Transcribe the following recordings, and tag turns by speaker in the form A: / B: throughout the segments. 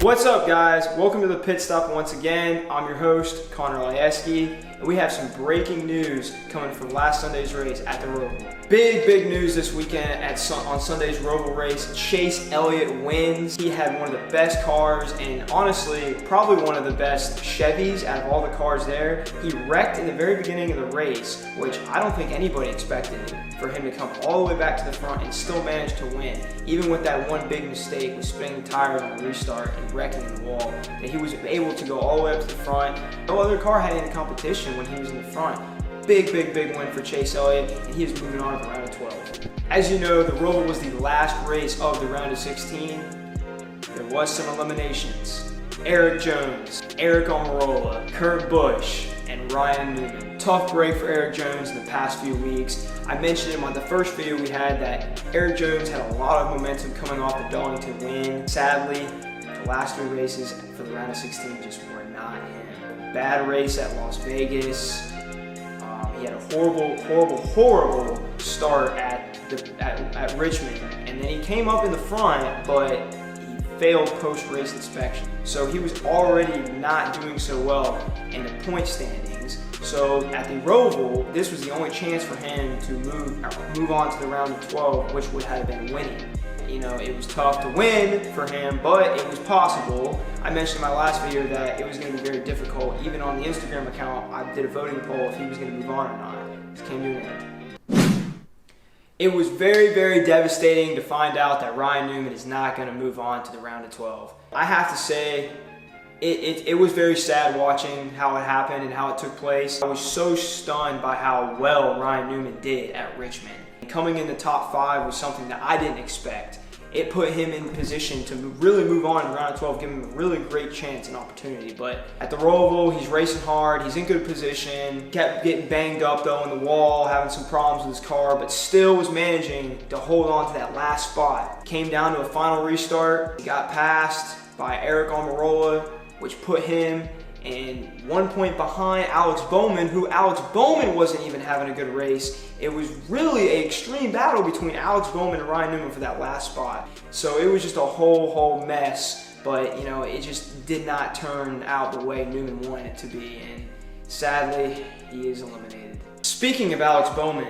A: What's up, guys? Welcome to the Pit Stop once again. I'm your host, Connor Lyeski, and we have some breaking news coming from last Sunday's race at the Roval. Big news this weekend on Sunday's Roval race. Chase Elliott wins. He had one of the best cars and honestly, probably one of the best Chevys out of all the cars there. He wrecked in the very beginning of the race, which I don't think anybody expected for him to come all the way back to the front and still manage to win. Even with that one big mistake with spinning the tires on the restart and wrecking in the wall, that he was able to go all the way up to the front. No other car had any competition when he was in the front. Big win for Chase Elliott, and he is moving on to the round of 12. As you know, the Roval was the last race of the round of 16. There was some eliminations. Erik Jones, Aric Almirola, Kurt Busch, and Ryan Newman. Tough break for Erik Jones in the past few weeks. I mentioned him on the first video we had that Erik Jones had a lot of momentum coming off the Darlington win. Sadly, the last three races for the round of 16 just were not him. Bad race at Las Vegas. He had a horrible start at Richmond, and then he came up in the front, but he failed post-race inspection. So he was already not doing so well in the point standings. So at the Roval, this was the only chance for him to move on to the round of 12, which would have been winning. You know, it was tough to win for him, but it was possible. I mentioned in my last video that it was going to be very difficult. Even on the Instagram account, I did a voting poll if he was going to move on or not. Just came to an end. It was very devastating to find out that Ryan Newman is not going to move on to the round of 12. I have to say, it was very sad watching how it happened and how it took place. I was so stunned by how well Ryan Newman did at Richmond. Coming in the top 5 was something that I didn't expect. It put him in position to really move on in the round of 12, giving him a really great chance and opportunity. But at the Roval, he's racing hard, he's in good position, kept getting banged up though in the wall, having some problems with his car, but still was managing to hold on to that last spot. Came down to a final restart, he got passed by Aric Almirola, which put him and 1 point behind Alex Bowman, who Alex Bowman wasn't even having a good race. It was really an extreme battle between Alex Bowman and Ryan Newman for that last spot. So it was just a whole mess, but you know, it just did not turn out the way Newman wanted it to be, and sadly, he is eliminated. Speaking of Alex Bowman,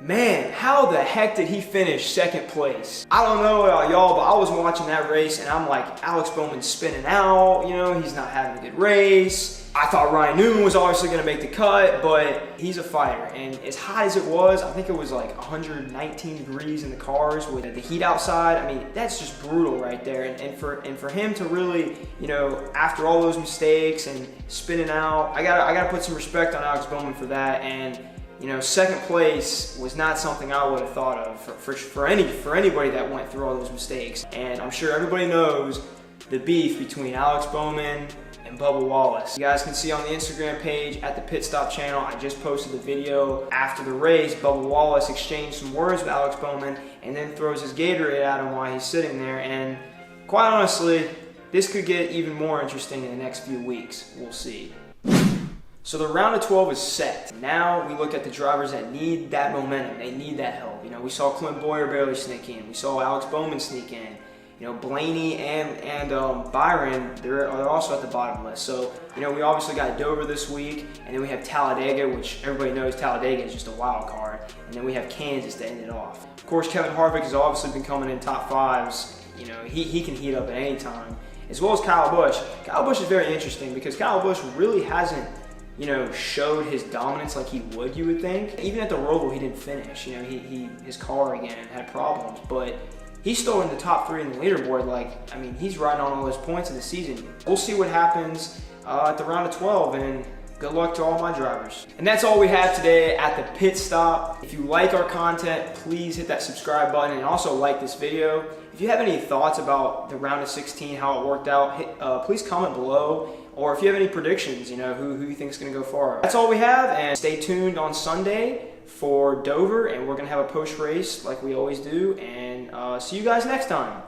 A: man, how the heck did he finish second place? I don't know about y'all, but I was watching that race and I'm like, Alex Bowman's spinning out, you know, he's not having a good race. I thought Ryan Newman was obviously going to make the cut, but he's a fighter. And as hot as it was, I think it was like 119 degrees in the cars with the heat outside. I mean, that's just brutal right there. And for him to really, you know, after all those mistakes and spinning out, I gotta put some respect on Alex Bowman for that. And you know, second place was not something I would have thought of for anybody that went through all those mistakes. And I'm sure everybody knows the beef between Alex Bowman and Bubba Wallace. You guys can see on the Instagram page at the Pit Stop channel, I just posted the video after the race. Bubba Wallace exchanged some words with Alex Bowman and then throws his Gatorade at him while he's sitting there. And quite honestly, this could get even more interesting in the next few weeks. We'll see. So the round of 12 is set. Now we look at the drivers that need that momentum. They need that help. You know, we saw Clint Bowyer barely sneak in. We saw Alex Bowman sneak in. You know, Blaney and Byron, they're also at the bottom list. So, you know, we obviously got Dover this week, and then we have Talladega, which everybody knows Talladega is just a wild card. And then we have Kansas to end it off. Of course, Kevin Harvick has obviously been coming in top 5s. You know, he can heat up at any time, as well as Kyle Busch. Kyle Busch is very interesting because Kyle Busch really hasn't, you know, showed his dominance like he would, you would think. Even at the Roval, he didn't finish. You know, his car again had problems, but he's still in the top 3 in the leaderboard. Like, I mean, he's riding on all those points in the season. We'll see what happens at the round of 12, and good luck to all my drivers. And that's all we have today at the Pit Stop. If you like our content, please hit that subscribe button and also like this video. If you have any thoughts about the round of 16, how it worked out, please comment below. Or if you have any predictions, you know, who you think is going to go far. That's all we have, and stay tuned on Sunday for Dover, and we're going to have a post-race like we always do, and see you guys next time.